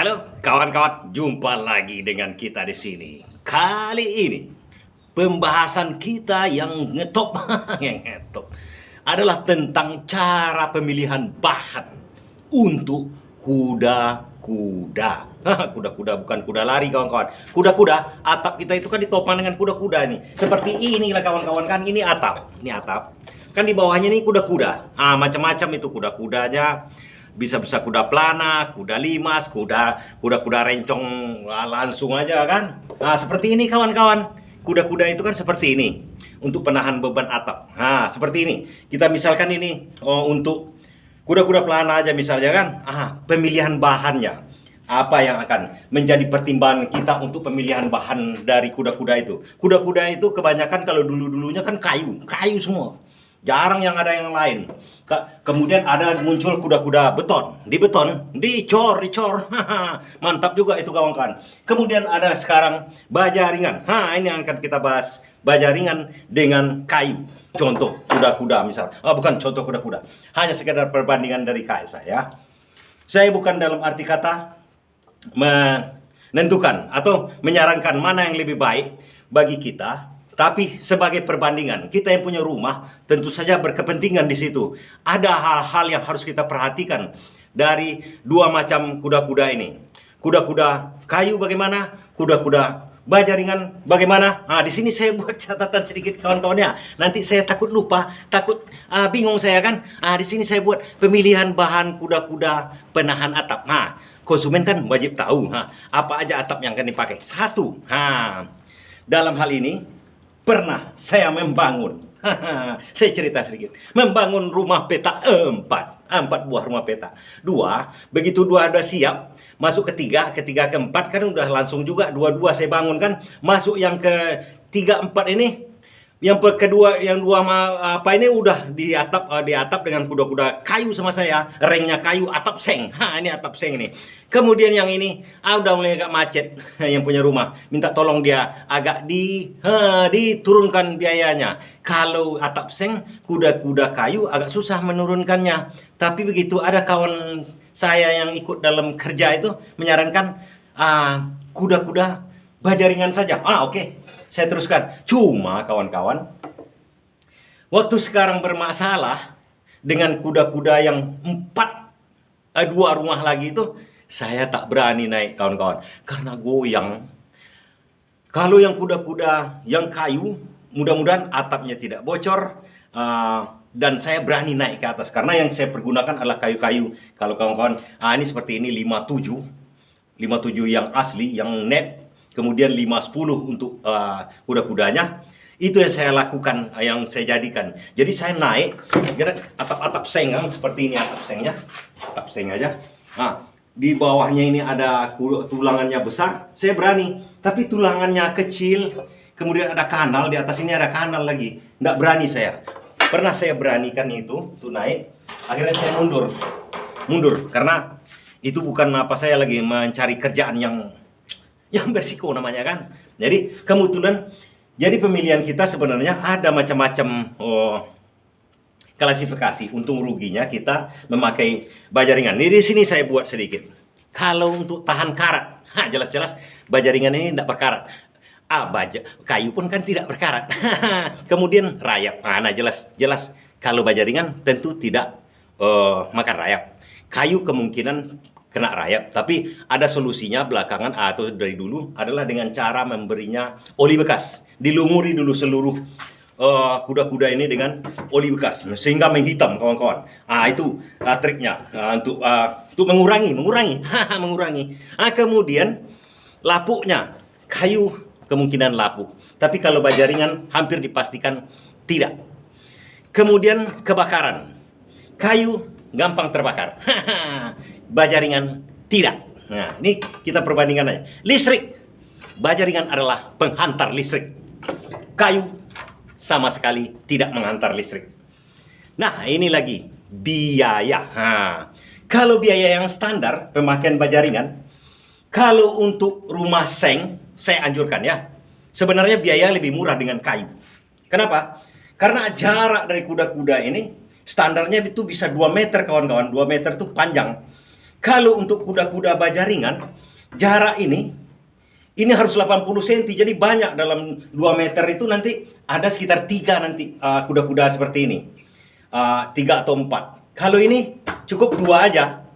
Halo kawan-kawan, jumpa lagi dengan kita di sini. Kali ini pembahasan kita yang ngetop yang ngetop adalah tentang cara pemilihan bahan untuk kuda-kuda. Kuda-kuda bukan kuda lari kawan-kawan. Kuda-kuda, atap kita itu kan ditopang dengan kuda-kuda nih. Seperti inilah kawan-kawan kan, ini atap. Ini atap. Kan di bawahnya nih kuda-kuda. Macam-macam itu kuda-kudanya. Bisa-bisa kuda pelana, kuda limas, kuda rencong langsung aja kan. Seperti ini kawan-kawan. Kuda-kuda itu kan seperti ini untuk penahan beban atap. Seperti ini. Kita misalkan ini untuk kuda-kuda pelana aja misalnya kan. Pemilihan bahannya. Apa yang akan menjadi pertimbangan kita untuk pemilihan bahan dari kuda-kuda itu? Kuda-kuda itu kebanyakan kalau dulu-dulunya kan kayu semua. Jarang yang ada yang lain. Kemudian ada muncul kuda-kuda beton, dicor. Mantap juga itu kawan-kawan. Kemudian ada sekarang baja ringan. Ini yang akan kita bahas, baja ringan dengan kayu. Contoh kuda-kuda misal. Bukan contoh kuda-kuda. Hanya sekedar perbandingan dari KSA ya. Saya bukan dalam arti kata menentukan atau menyarankan mana yang lebih baik bagi kita. Tapi sebagai perbandingan, kita yang punya rumah tentu saja berkepentingan di situ. Ada hal-hal yang harus kita perhatikan dari dua macam kuda-kuda ini. Kuda-kuda kayu bagaimana? Kuda-kuda baja ringan bagaimana? Di sini saya buat catatan sedikit kawan-kawannya. Nanti saya takut lupa, takut bingung saya kan. Di sini saya buat pemilihan bahan kuda-kuda penahan atap. Konsumen kan wajib tahu apa aja atap yang akan dipakai. Satu, dalam hal ini pernah saya membangun, saya cerita sedikit, membangun rumah peta empat buah rumah peta. Begitu dua udah siap, masuk ketiga keempat kan udah langsung juga dua saya bangun kan. Masuk yang ketiga empat ini, yang kedua, yang dua ini udah di atap dengan kuda-kuda kayu sama saya, rengnya kayu, atap seng. Ini atap seng ini. Kemudian yang ini udah mulai agak macet. Yang punya rumah minta tolong dia agak diturunkan biayanya. Kalau atap seng, kuda-kuda kayu agak susah menurunkannya. Tapi begitu ada kawan saya yang ikut dalam kerja itu menyarankan kuda-kuda baja ringan saja. Oke. Saya teruskan. Cuma kawan-kawan, waktu sekarang bermasalah dengan kuda-kuda yang dua rumah lagi itu, saya tak berani naik kawan-kawan. Karena goyang. Kalau yang kuda-kuda yang kayu, mudah-mudahan atapnya tidak bocor. Dan saya berani naik ke atas. Karena yang saya pergunakan adalah kayu-kayu. Kalau kawan-kawan, ini seperti ini 57 yang asli, yang net. Kemudian 510 untuk kuda-kudanya. Itu yang saya lakukan, yang saya jadikan. Jadi saya naik, atap-atap seng seperti ini atap sengnya. Atap seng aja. Di bawahnya ini ada tulangannya besar, saya berani. Tapi tulangannya kecil, kemudian ada kanal, di atas ini ada kanal lagi. Nggak berani saya. Pernah saya beranikan itu, tuh naik. Akhirnya saya mundur. Karena itu bukan saya lagi mencari kerjaan yang bersiko namanya kan. Jadi kebetulan, jadi pemilihan kita sebenarnya ada macam-macam klasifikasi untung ruginya kita memakai baja ringan. Ini di sini saya buat sedikit. Kalau untuk tahan karat, jelas-jelas baja ringan ini tidak berkarat. Baja kayu pun kan tidak berkarat. Kemudian rayap. Jelas kalau baja ringan tentu tidak makan rayap. Kayu kemungkinan kena rayap, tapi ada solusinya belakangan atau dari dulu adalah dengan cara memberinya oli bekas. Dilumuri dulu seluruh kuda-kuda ini dengan oli bekas sehingga menghitam kawan-kawan. Itu triknya untuk mengurangi mengurangi. Kemudian lapuknya kayu kemungkinan lapuk, tapi kalau baja ringan hampir dipastikan tidak. Kemudian kebakaran, kayu gampang terbakar. Baja ringan tidak. Ini kita perbandingkan aja. Listrik, baja ringan adalah penghantar listrik. Kayu sama sekali tidak menghantar listrik. Ini lagi biaya. Kalau biaya yang standar pemakaian baja ringan, kalau untuk rumah seng, saya anjurkan ya. Sebenarnya biaya lebih murah dengan kayu. Kenapa? Karena jarak dari kuda-kuda ini standarnya itu bisa 2 meter kawan-kawan. 2 meter itu panjang. Kalau untuk kuda-kuda baja ringan, jarak ini harus 80 cm. Jadi banyak dalam 2 meter itu nanti ada sekitar 3 nanti kuda-kuda seperti ini. 3 atau 4. Kalau ini cukup 2 aja.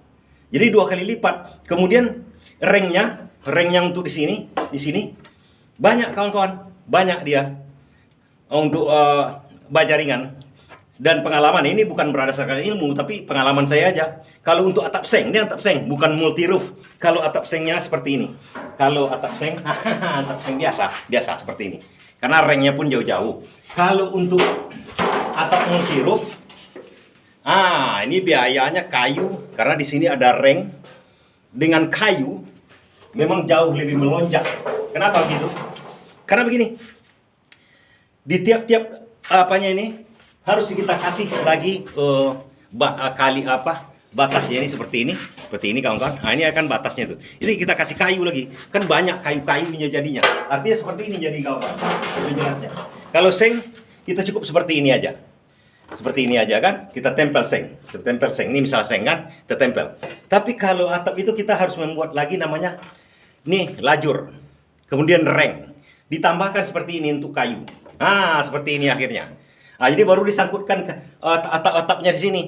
Jadi 2 kali lipat. Kemudian rengnya untuk di sini banyak kawan-kawan, banyak dia untuk baja ringan. Dan pengalaman ini bukan berdasarkan ilmu, tapi pengalaman saya aja. Kalau untuk atap seng, ini atap seng, bukan multi roof. Kalau atap sengnya seperti ini. Kalau atap seng, atap seng biasa seperti ini. Karena rengnya pun jauh-jauh. Kalau untuk atap multi roof, ini biayanya kayu, karena di sini ada reng. Dengan kayu, memang jauh lebih melonjak. Kenapa begitu? Karena begini, di tiap-tiap ini harus kita kasih lagi batasnya ini seperti ini kawan-kawan. Ini akan batasnya tuh. Ini kita kasih kayu lagi, kan banyak kayu-kayunya jadinya. Artinya seperti ini jadi kawan-kawan. Itu jelasnya. Kalau seng kita cukup seperti ini aja. Seperti ini aja kan, kita tempel seng. Ini misal seng kan, kita tempel. Tapi kalau atap itu kita harus membuat lagi namanya lajur. Kemudian reng. Ditambahkan seperti ini untuk kayu. Seperti ini akhirnya. Jadi baru disangkutkan ke atap-atapnya di sini.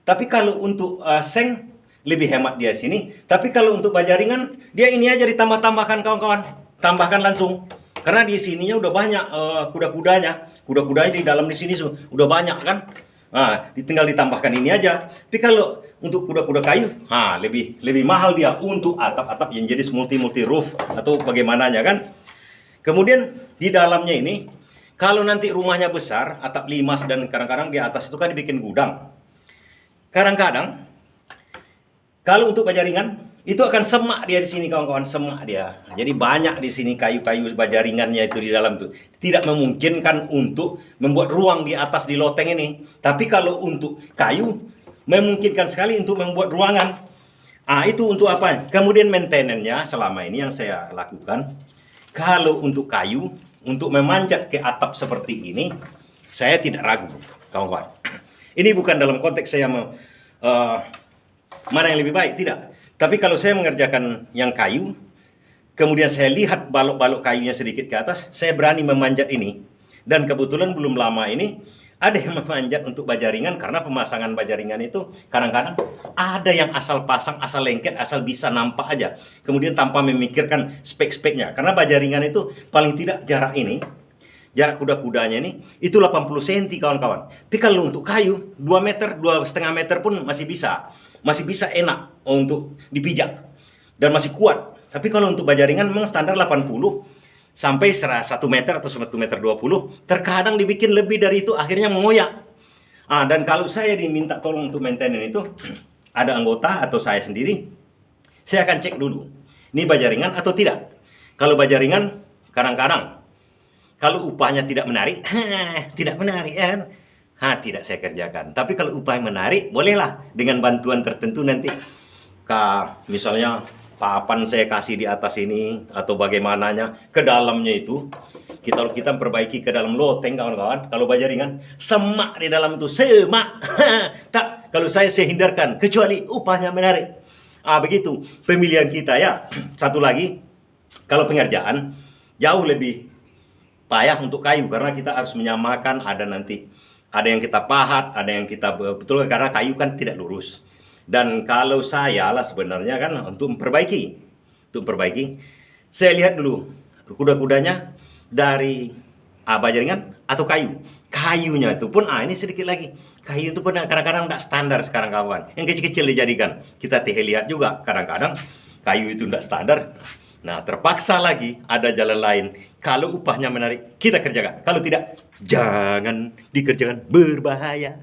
Tapi kalau untuk seng lebih hemat dia sini. Tapi kalau untuk baja ringan dia ini aja ditambah-tambahkan kawan-kawan. Tambahkan langsung. Karena di sininya udah banyak kuda-kudanya. Kuda-kudanya di dalam di sini udah banyak kan. Tinggal ditambahkan ini aja. Tapi kalau untuk kuda-kuda kayu, lebih mahal dia untuk atap-atap yang jenis multi roof atau bagaimananya kan. Kemudian di dalamnya ini, kalau nanti rumahnya besar, atap limas dan kadang-kadang di atas itu kan dibikin gudang. Kadang-kadang, kalau untuk baja ringan, itu akan semak dia di sini kawan-kawan, semak dia. Jadi banyak di sini kayu-kayu baja ringannya itu di dalam tuh. Tidak memungkinkan untuk membuat ruang di atas di loteng ini. Tapi kalau untuk kayu, memungkinkan sekali untuk membuat ruangan. Itu untuk apa? Kemudian maintenance-nya selama ini yang saya lakukan, kalau untuk kayu, untuk memanjat ke atap seperti ini, saya tidak ragu, kawan-kawan. Ini bukan dalam konteks saya mana yang lebih baik, tidak. Tapi kalau saya mengerjakan yang kayu, kemudian saya lihat balok-balok kayunya sedikit ke atas, saya berani memanjat ini. Dan kebetulan belum lama ini, ada yang memanjat untuk baja ringan, karena pemasangan baja ringan itu kadang-kadang ada yang asal pasang, asal lengket, asal bisa nampak aja. Kemudian tanpa memikirkan spek-speknya. Karena baja ringan itu paling tidak jarak ini, jarak kuda-kudanya ini, itu 80 cm kawan-kawan. Tapi kalau untuk kayu, 2 meter, 2,5 meter pun masih bisa. Masih bisa enak untuk dipijak. Dan masih kuat. Tapi kalau untuk baja ringan memang standar 80 sampai 1 meter atau 1 meter 20, terkadang dibikin lebih dari itu, akhirnya mengoyak. Dan kalau saya diminta tolong untuk maintenance itu, ada anggota atau saya sendiri, saya akan cek dulu, ini baja ringan atau tidak. Kalau baja ringan, kadang-kadang, kalau upahnya tidak menarik, tidak menarik kan, tidak saya kerjakan. Tapi kalau upahnya menarik, bolehlah dengan bantuan tertentu nanti, misalnya, papan saya kasih di atas ini atau bagaimananya ke dalamnya itu kita perbaiki ke dalam loteng kawan-kawan. Kalau baja ringan semak di dalam itu, semak. Tak, kalau saya hindarkan kecuali upahnya menarik. Begitu pemilihan kita ya. Satu lagi, kalau pengerjaan jauh lebih payah untuk kayu karena kita harus menyamakan, ada yang kita pahat, ada yang kita betul karena kayu kan tidak lurus. Dan kalau saya lah sebenarnya kan untuk memperbaiki, saya lihat dulu kuda-kudanya dari baja ringan atau kayu. Kayunya itu pun ini sedikit lagi. Kayu itu pun kadang-kadang tidak standar sekarang kawan. Yang kecil-kecil dijadikan. Kita lihat juga kadang-kadang kayu itu tidak standar. Nah, terpaksa lagi ada jalan lain. Kalau upahnya menarik, kita kerjakan. Kalau tidak, jangan dikerjakan, berbahaya.